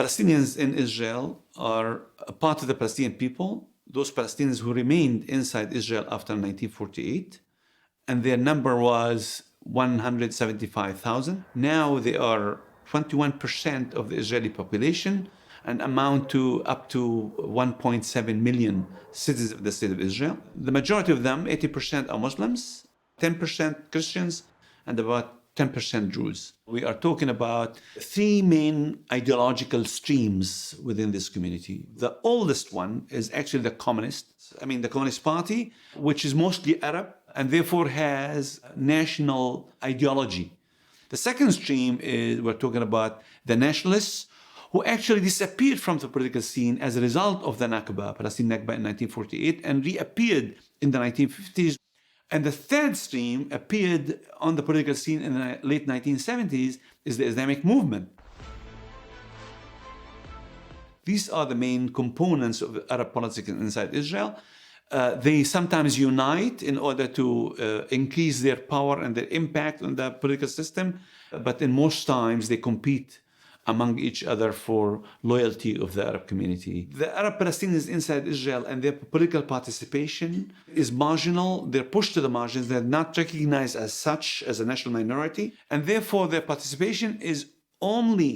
Palestinians in Israel are a part of the Palestinian people, those Palestinians who remained inside Israel after 1948, and their number was 175,000. Now they are 21% of the Israeli population and amount to up to 1.7 million citizens of the state of Israel. The majority of them, 80%, are Muslims, 10% Christians, and about 10% Jews. We are talking about three main ideological streams within this community. The oldest one is actually the Communist Party, which is mostly Arab and therefore has national ideology. The second stream is, we're talking about the nationalists, who actually disappeared from the political scene as a result of the Nakba, Palestinian Nakba in 1948, and reappeared in the 1950s. And the third stream appeared on the political scene in the late 1970s, is the Islamic movement. These are the main components of Arab politics inside Israel. They sometimes unite in order to increase their power and their impact on the political system, but in most times they compete among each other for loyalty of the Arab community. The Arab Palestinians inside Israel and their political participation is marginal. They're pushed to the margins. They're not recognized as such, as a national minority. And therefore, their participation is only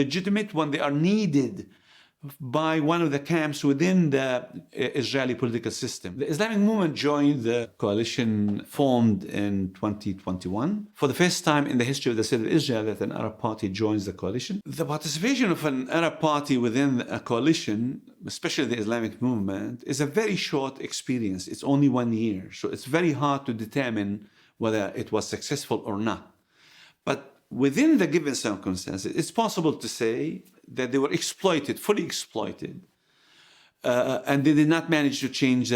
legitimate when they are needed by one of the camps within the Israeli political system. The Islamic movement joined the coalition formed in 2021. For the first time in the history of the state of Israel that an Arab party joins the coalition. The participation of an Arab party within a coalition, especially the Islamic movement, is a very short experience. It's only 1 year. So it's very hard to determine whether it was successful or not. But within the given circumstances, it's possible to say that they were exploited, fully exploited, and they did not manage to change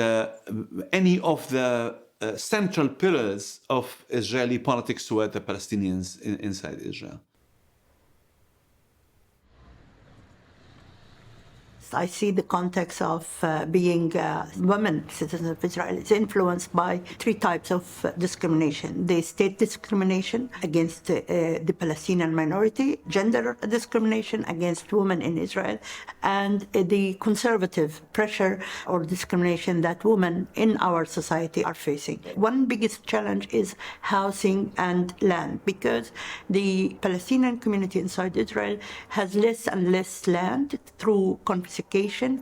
any of the central pillars of Israeli politics toward the Palestinians inside Israel. I see the context of being women, citizens of Israel, is influenced by three types of discrimination. The state discrimination against the Palestinian minority, gender discrimination against women in Israel, and the conservative pressure or discrimination that women in our society are facing. One biggest challenge is housing and land, because the Palestinian community inside Israel has less and less land through confiscation,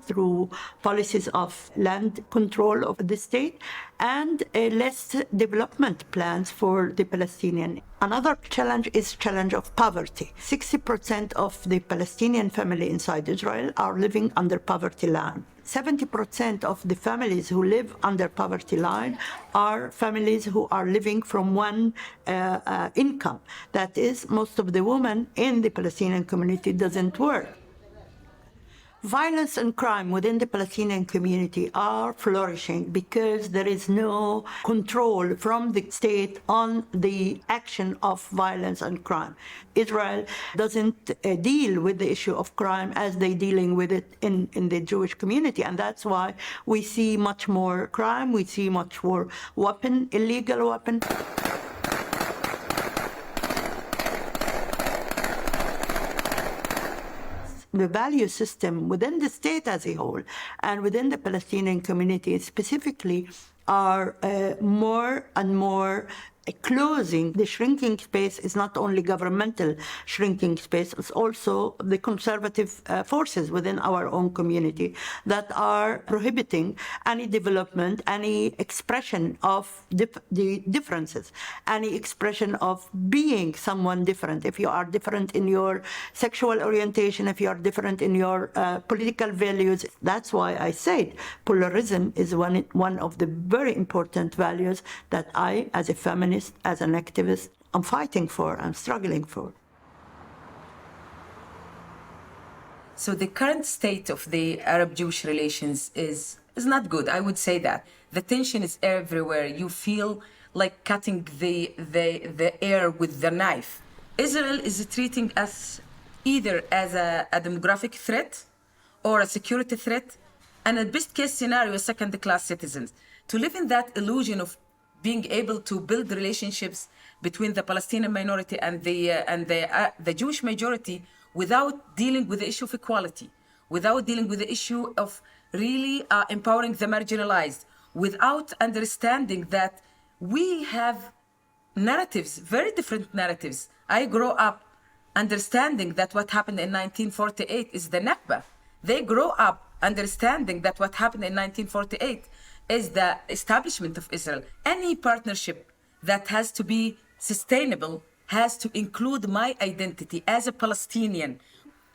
through policies of land control of the state, and less development plans for the Palestinian. Another challenge is challenge of poverty. 60% of the Palestinian family inside Israel are living under poverty line. 70% of the families who live under poverty line are families who are living from one income. That is, most of the women in the Palestinian community doesn't work. Violence and crime within the Palestinian community are flourishing because there is no control from the state on the action of violence and crime. Israel doesn't deal with the issue of crime as they're dealing with it in the Jewish community, and that's why we see much more crime, we see much more illegal weapon. The value system within the state as a whole and within the Palestinian community specifically are more and more closing. The shrinking space is not only governmental shrinking space, it's also the conservative forces within our own community that are prohibiting any development, any expression of the differences, any expression of being someone different. If you are different in your sexual orientation, if you are different in your political values, that's why I said pluralism is one of the very important values that I, as a feminist, as an activist, I'm fighting for, I'm struggling for. So the current state of the Arab-Jewish relations is not good, I would say that. The tension is everywhere. You feel like cutting the air with the knife. Israel is treating us either as a demographic threat or a security threat, and at best case scenario, second-class citizens. To live in that illusion of being able to build relationships between the Palestinian minority and the Jewish majority without dealing with the issue of equality, without dealing with the issue of really empowering the marginalized, without understanding that we have narratives, very different narratives. I grew up understanding that what happened in 1948 is the Nakba. They grow up understanding that what happened in 1948 is the establishment of Israel. Any partnership that has to be sustainable has to include my identity as a Palestinian.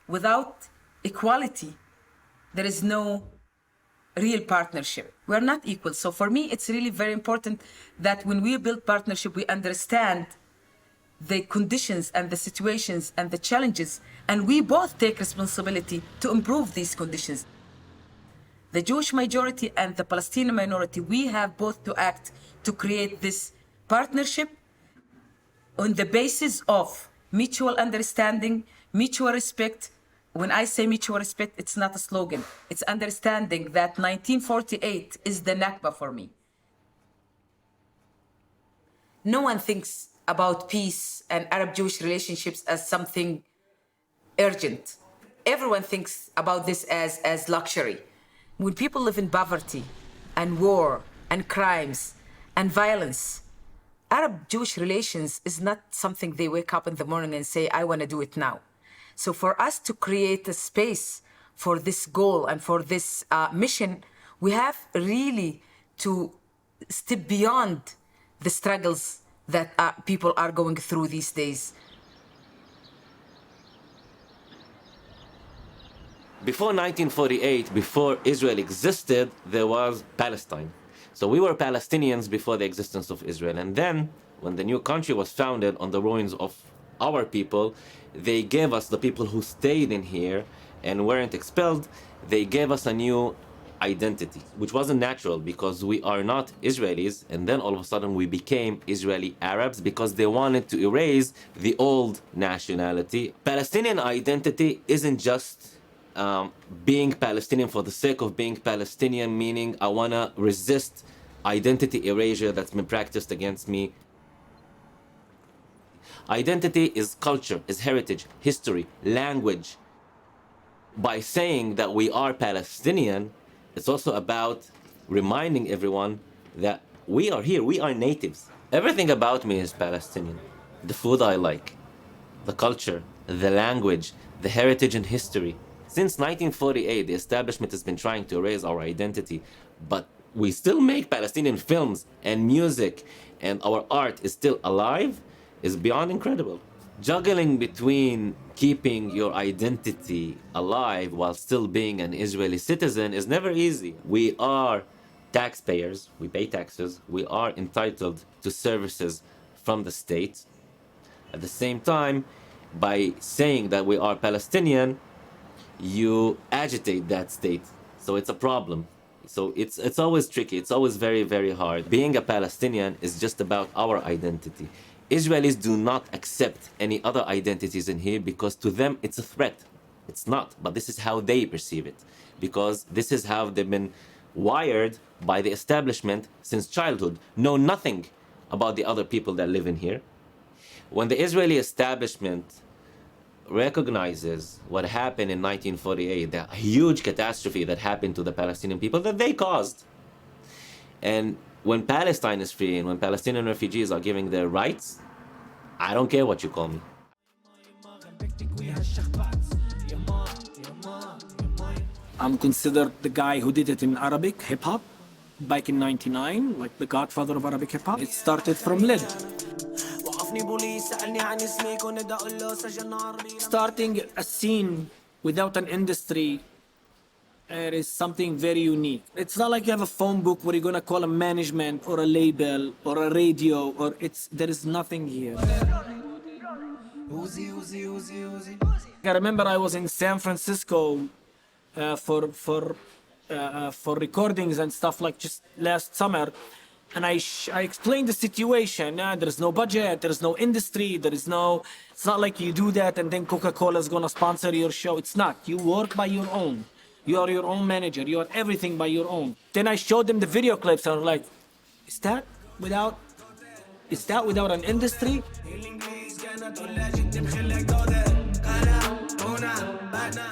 Without equality, there is no real partnership. We're not equal. So for me, it's really very important that when we build partnership, we understand the conditions and the situations and the challenges, and we both take responsibility to improve these conditions. The Jewish majority and the Palestinian minority, we have both to act to create this partnership on the basis of mutual understanding, mutual respect. When I say mutual respect, it's not a slogan. It's understanding that 1948 is the Nakba for me. No one thinks about peace and Arab-Jewish relationships as something urgent. Everyone thinks about this as luxury. When people live in poverty and war and crimes and violence, Arab-Jewish relations is not something they wake up in the morning and say, I want to do it now. So for us to create a space for this goal and for this mission, we have really to step beyond the struggles that people are going through these days. Before 1948, before Israel existed, there was Palestine. So we were Palestinians before the existence of Israel. And then, when the new country was founded on the ruins of our people, they gave us, the people who stayed in here and weren't expelled, they gave us a new identity, which wasn't natural because we are not Israelis. And then all of a sudden we became Israeli Arabs because they wanted to erase the old nationality. Palestinian identity isn't just being Palestinian for the sake of being Palestinian, meaning I want to resist identity erasure that's been practiced against me. Identity is culture, is heritage, history, language. By saying that we are Palestinian, it's also about reminding everyone that we are here, we are natives. Everything about me is Palestinian. The food I like, the culture, the language, the heritage and history. Since 1948, the establishment has been trying to erase our identity, but we still make Palestinian films and music, and our art is still alive, is beyond incredible. Juggling between keeping your identity alive while still being an Israeli citizen is never easy. We are taxpayers, we pay taxes, we are entitled to services from the state. At the same time, by saying that we are Palestinian, you agitate that state. So it's a problem. So it's always tricky. It's always very, very hard. Being a Palestinian is just about our identity. Israelis do not accept any other identities in here because to them it's a threat. It's not, but this is how they perceive it, because this is how they've been wired by the establishment since childhood. Know nothing about the other people that live in here. When the Israeli establishment recognizes what happened in 1948, the huge catastrophe that happened to the Palestinian people that they caused, and when Palestine is free and when Palestinian refugees are given their rights, I don't care what you call me. I'm considered the guy who did it in Arabic hip-hop back in '99, like the godfather of Arabic hip-hop. It started from lead. Starting a scene without an industry, it is something very unique. It's not like you have a phone book where you're gonna call a management or a label or a radio, or there is nothing here. I remember I was in San Francisco for recordings and stuff, like just last summer, and I explained the situation. There's no budget, there's no industry, it's not like you do that and then Coca-Cola is gonna sponsor your show. It's not. You work by your own. You are your own manager. You are everything by your own. Then I showed them the video clips and I was like, is that without an industry?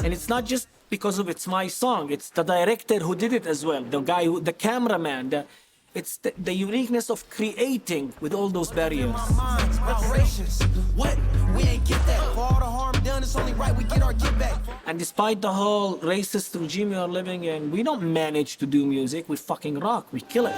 And it's not just because of it's my song, it's the director who did it as well, the guy who, the cameraman, it's the uniqueness of creating with all those barriers. What? We ain't get that. For all the harm done, it's only right we get our get back. And despite the whole racist regime we are living in, we don't manage to do music, we fucking rock, we kill it.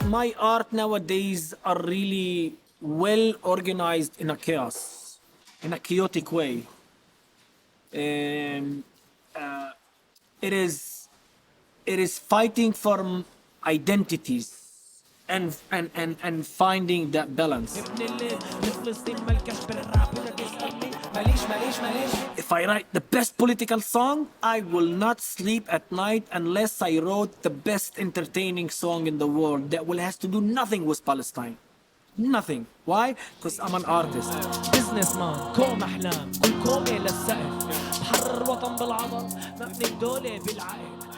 My art nowadays are really well organized in a chaos, in a chaotic way. It is fighting for identities and finding that balance. If I write the best political song, I will not sleep at night unless I wrote the best entertaining song in the world that will has to do nothing with Palestine. Nothing. Why? Because I'm an artist. بزنس مان كوم احلام كل كومي للسقف بحرر وطن بالعضل مبني بدولة بالعقل